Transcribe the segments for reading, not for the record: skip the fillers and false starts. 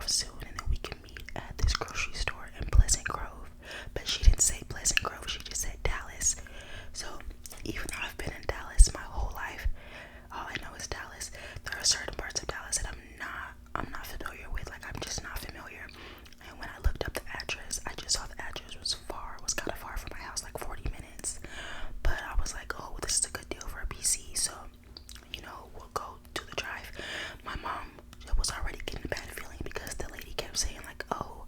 off soon and then we can meet at this grocery store in Pleasant Grove. But she didn't say Pleasant Grove, she just said Dallas. So even though I've been in Dallas my whole life, all I know is Dallas. There are certain parts of Dallas that I'm not familiar with. Like, I'm just not familiar. And when I looked up the address, I just saw the address was kind of far from my house, like 40 minutes. But I was like, oh, this is a good deal for a PC, so we'll go to the drive. My mom was already getting a bad feeling because the lady kept saying like, oh,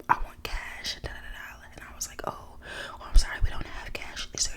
I want cash, da da da da. And I was like, oh, I'm sorry, we don't have cash. Is there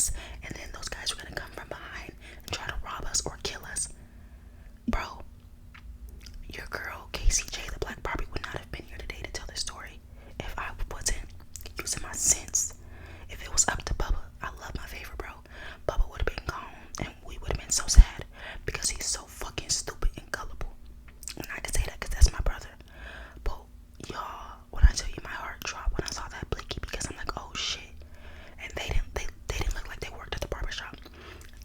us, and then those guys were gonna come from behind and try to rob us or kill us. Bro, your girl KCJ, the Black Barbie, would not have been here today to tell this story if I wasn't using my sense. If it was up to Bubba, I love my favorite bro, Bubba would have been gone and we would have been so sad because he's so fucking stupid and gullible. And I can say that because that's my brother. But y'all, when I tell you my heart dropped when I saw that blicky, because I'm like, oh shit. And they didn't look like they worked at the barbershop.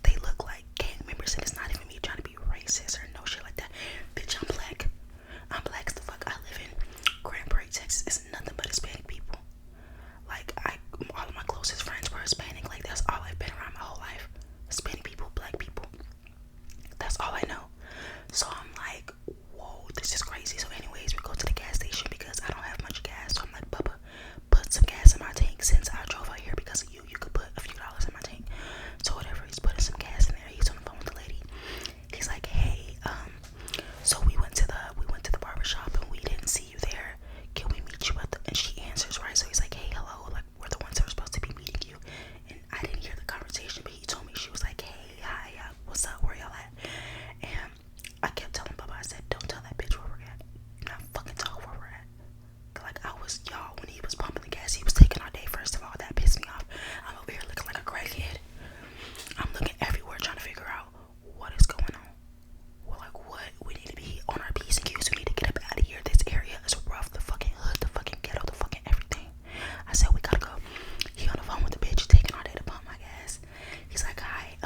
They look like gang members, and it's not even me trying to be racist or no shit like that. Bitch, I'm black. I'm black as the fuck. I live in Grand Prairie, Texas. It's nothing but Hispanic people. Like, all of my closest friends were Hispanic. Like, that's all I've been around my whole life. Hispanic people, black people. That's all I know. So I'm like, whoa, this is crazy. So anyways, we go to the gas station because I don't have much gas. So I'm like, Bubba, put some gas in my tank. Since I drove out here because of you, you could put a few dollars in my tank. So whatever, he's putting some gas in there. He's on the phone with the lady. He's like, hey, so we went to the barber shop and we didn't see you there. Can we meet you at the, and she answers, right? So he's like, hey, hello, like, we're the ones that were supposed to be meeting you. And I didn't hear the conversation, but he told me, she was like, hey, hi, what's up, where y'all at? And I kept telling Bubba, I said, don't tell that bitch where we're at. Do not fucking tell her where we're at. Like, I was, y'all, when he was pumping the gas, he was taking our day. First of all, that pissed me off. I'm over here looking like a crackhead. I'm looking everywhere trying to figure out what is going on. We're like, what? We need to be on our P's and Q's. We need to get up out of here. This area is rough. The fucking hood, the fucking ghetto, the fucking everything. I said, we gotta go. He on the phone with the bitch taking our day to pump my gas. He's like, hi,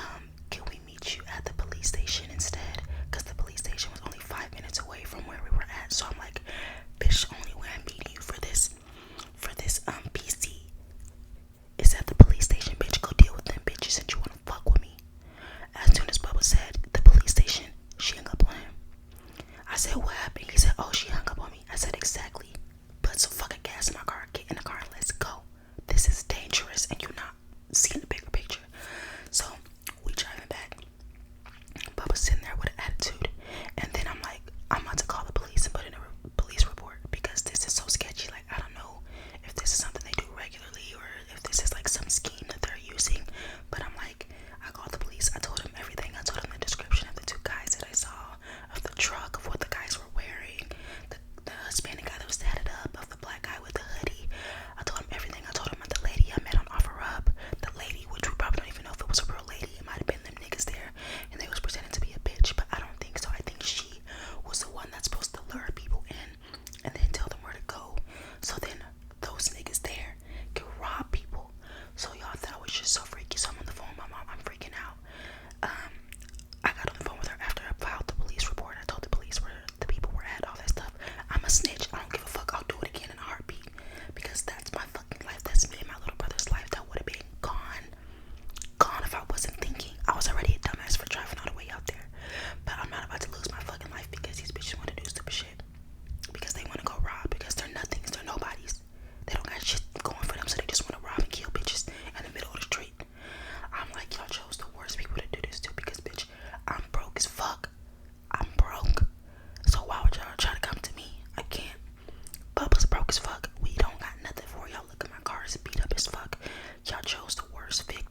can we meet you at the police station instead? Because the police station was only 5 minutes away from where we were at. So I'm like, bitch, the only way I'm meeting you for this PC is at the police station, bitch. Go deal with them bitches since you want to fuck with me. As soon as Bubba said the police station, she hung up on him. I said, what happened? He said, oh, she hung up on me. I said, exactly. Put some fucking gas in my car, get in the car, and let's go. This is dangerous and you're not seeing the bigger picture. So we driving back. Bubba's sitting there with an attitude. And then I'm like, I'm about to call the police and put in a police report because this is so sketchy. Like, I don't know if this is something they do regularly or if this is like some scheme that they're using. But I'm like, I called the police. I told them everything. I told them the description of the two guys that I saw, of the truck, of what the guys were wearing, the Hispanic guy that was tatted up, of the black guy with the hoodie. I told him everything. I told him about the lady I met on OfferUp, the lady, which we probably don't even know if it was a real lady. It might have been them niggas there, and they was pretending to be a bitch, but I don't think so. I think she was the one that's supposed to lure people in and then tell them where to go, so then those niggas there can rob people. So y'all, that was just so freaky. So I'm on the phone with my mom. I'm freaking out. I got on the phone with her after I filed the police report. I told the police where the people were at, all that stuff. I'm a snitch. I don't give a fuck. I'll do it again in a heartbeat because that's my fucking life. That's me and my little brother's life. That would have been gone if I wasn't thinking. I was already a dumbass for driving all the way out there, but I'm not about to lose my fucking life because these bitches want to do stupid shit, because they want to go rob, because they're nothings, they're nobodies. They don't got shit going for them, so they just want to rob and kill bitches in the middle of the street. I'm like, y'all chose the worst people to do this to because, bitch, I'm broke as fuck. I'm broke. So why would y'all try to come to me? I can't. Bubba's broke as fuck. We don't got nothing for y'all. Look at my car is beat up as fuck. Y'all chose the worst victim.